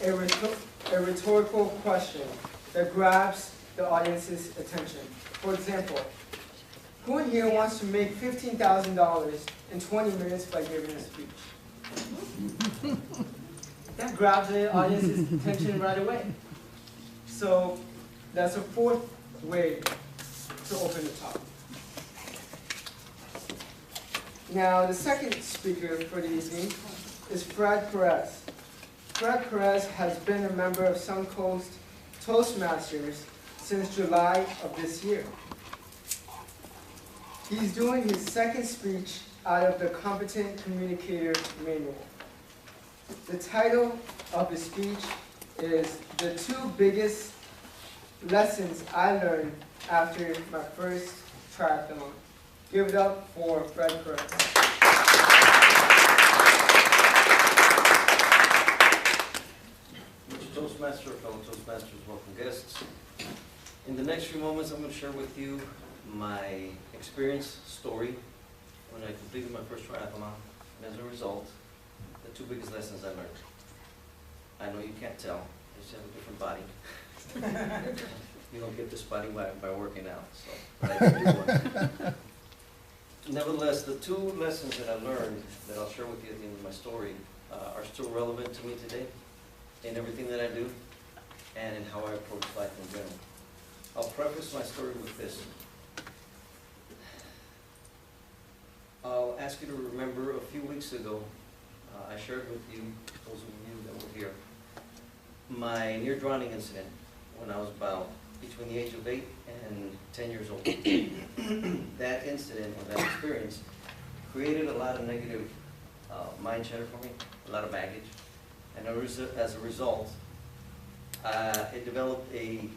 a rhetorical question that grabs the audience's attention. For example, who in here wants to make $15,000 in 20 minutes by giving a speech? That grabs the audience's attention right away. So that's a fourth way to open the talk. Now, the second speaker for the evening is Fred Perez. Fred Perez has been a member of Suncoast Toastmasters since July of this year. He's doing his second speech out of the Competent Communicator Manual. The title of his speech is "The Two Biggest Lessons I Learned After My First Triathlon." Give it up for Fred Perez. Mr. Toastmaster, fellow Toastmasters, welcome guests. In the next few moments, I'm going to share with you my experience story when I completed my first triathlon, and as a result, the two biggest lessons I learned. I know you can't tell, I just have a different body. You don't get this body by working out, so but I can do one. Nevertheless, the two lessons that I learned that I'll share with you at the end of my story are still relevant to me today in everything that I do and in how I approach life in general. I'll preface my story with this. I'll ask you to remember a few weeks ago, I shared with you, those of you that were here, my near drowning incident when I was about between the age of 8 and 10 years old. That incident or that experience created a lot of negative mind chatter for me, a lot of baggage, and as a result, it developed a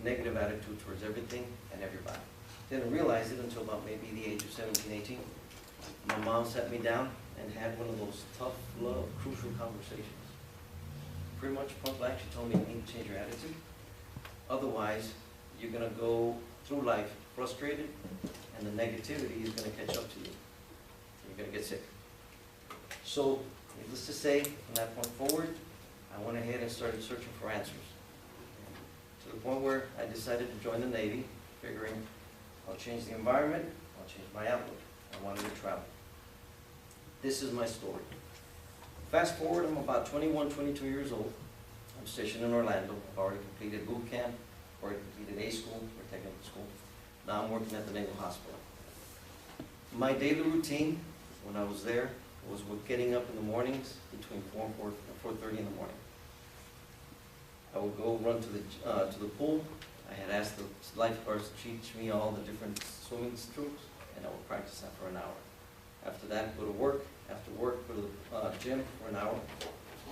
negative attitude towards everything and everybody. Didn't realize it until about maybe the age of 17, 18. My mom sat me down and had one of those tough love, crucial conversations. Pretty much point blank, she told me you need to change your attitude. Otherwise, you're going to go through life frustrated, and the negativity is going to catch up to you. You're going to get sick. So, needless to say, from that point forward, I went ahead and started searching for answers. To the point where I decided to join the Navy, figuring I'll change the environment, I'll change my outlook. I wanted to travel. This is my story. Fast forward, I'm about 21, 22 years old. I'm stationed in Orlando. I've already completed boot camp, already completed A school, or technical school. Now I'm working at the Naval Hospital. My daily routine when I was there was with getting up in the mornings between 4 and 4:30 in the morning. I would go run to the pool. I had asked the lifeguards to teach me all the different swimming strokes, and I would practice that for an hour. After that, go to work. After work, go to the gym for an hour.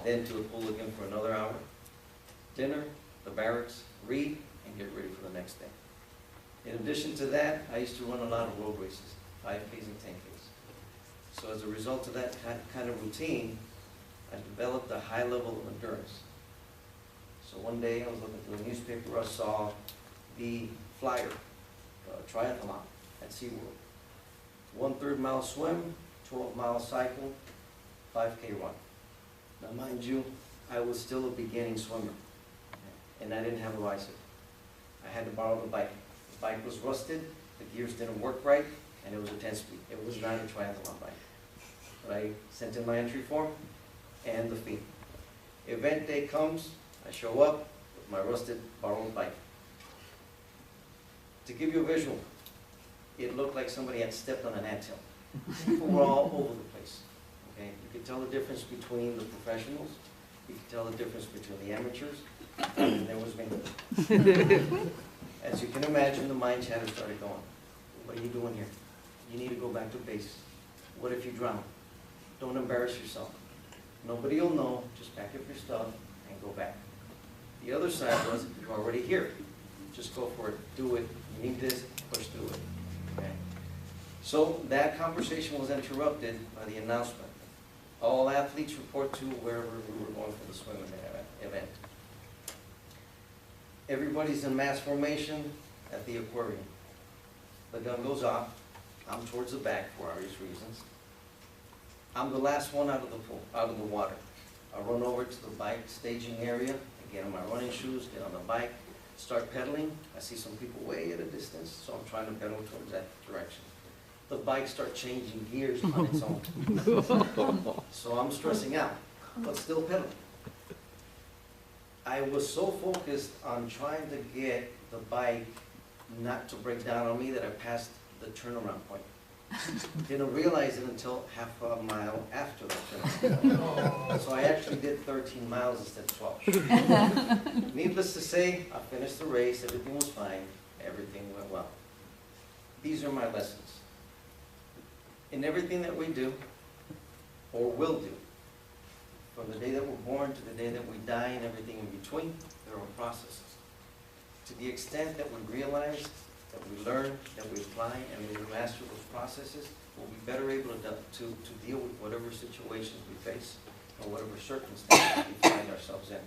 Then to the pool again for another hour. Dinner, the barracks, read, and get ready for the next day. In addition to that, I used to run a lot of road races, 5Ks and 10Ks. So as a result of that kind of routine, I developed a high level of endurance. So one day I was looking through the newspaper, I saw the flyer, triathlon at SeaWorld. 1/3 mile swim, 12-mile cycle, 5K run. Now mind you, I was still a beginning swimmer, and I didn't have a bicycle. I had to borrow the bike. The bike was rusted, the gears didn't work right, and it was a 10-speed. It was not a triathlon bike. But I sent in my entry form and the fee. Event day comes, I show up with my rusted, borrowed bike. To give you a visual, it looked like somebody had stepped on an anthill. People were all over the place. Okay? You could tell the difference between the professionals, you could tell the difference between the amateurs, and there was me. As you can imagine, the mind chatter started going. What are you doing here? You need to go back to base. What if you drown? Don't embarrass yourself. Nobody will know, just pack up your stuff and go back. The other side was, you're already here. Just go for it, do it, you need this, push through it. Okay? So that conversation was interrupted by the announcement. All athletes report to wherever we were going for the swimming event. Everybody's in mass formation at the aquarium. The gun goes off. I'm towards the back for obvious reasons. I'm the last one out of the pool, out of the water. I run over to the bike staging area, I get on my running shoes, get on the bike, start pedaling. I see some people way at a distance, so I'm trying to pedal towards that direction. The bike starts changing gears on its own. So I'm stressing out, but still pedaling. I was so focused on trying to get the bike not to break down on me that I passed the turnaround point. Didn't realize it until half a mile after the turnaround point. So I actually did 13 miles instead of 12. Needless to say, I finished the race, everything was fine, everything went well. These are my lessons. In everything that we do, or will do, from the day that we're born to the day that we die and everything in between, there are processes. To the extent that we realize, that we learn, that we apply, and we master those processes, we'll be better able to deal with whatever situations we face or whatever circumstances we find ourselves in.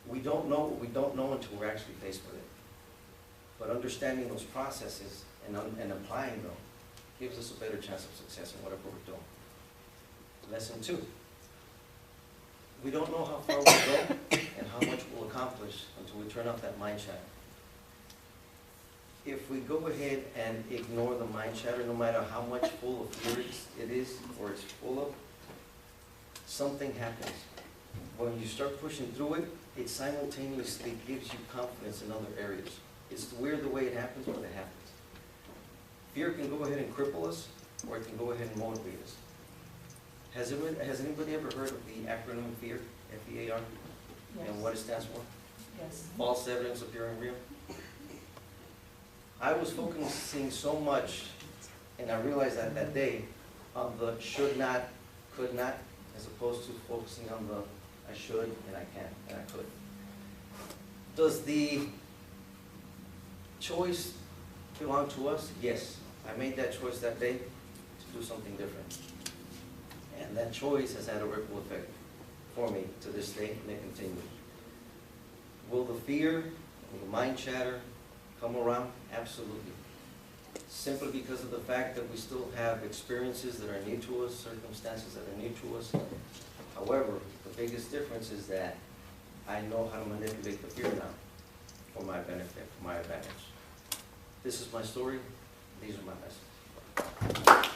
We don't know what we don't know until we're actually faced with it. But understanding those processes and applying them gives us a better chance of success in whatever we're doing. Lesson 2. We don't know how far we'll go and how much we'll accomplish until we turn off that mind chatter. If we go ahead and ignore the mind chatter, no matter how much full of fear it is or it's full of, something happens. When you start pushing through it, it simultaneously gives you confidence in other areas. It's weird the way it happens, but it happens. Fear can go ahead and cripple us, or it can go ahead and motivate us. Has anybody ever heard of the acronym FEAR, F-E-A-R? Yes. And what it stands for? Yes. False evidence appearing real. I was focusing so much, and I realized that day, on the should not, could not, as opposed to focusing on the I should, and I can, and I could. Does the choice belong to us? Yes. I made that choice that day to do something different. And that choice has had a ripple effect for me to this day, and it continues. Will the fear and the mind chatter come around? Absolutely. Simply because of the fact that we still have experiences that are new to us, circumstances that are new to us. However, the biggest difference is that I know how to manipulate the fear now for my benefit, for my advantage. This is my story. These are my lessons.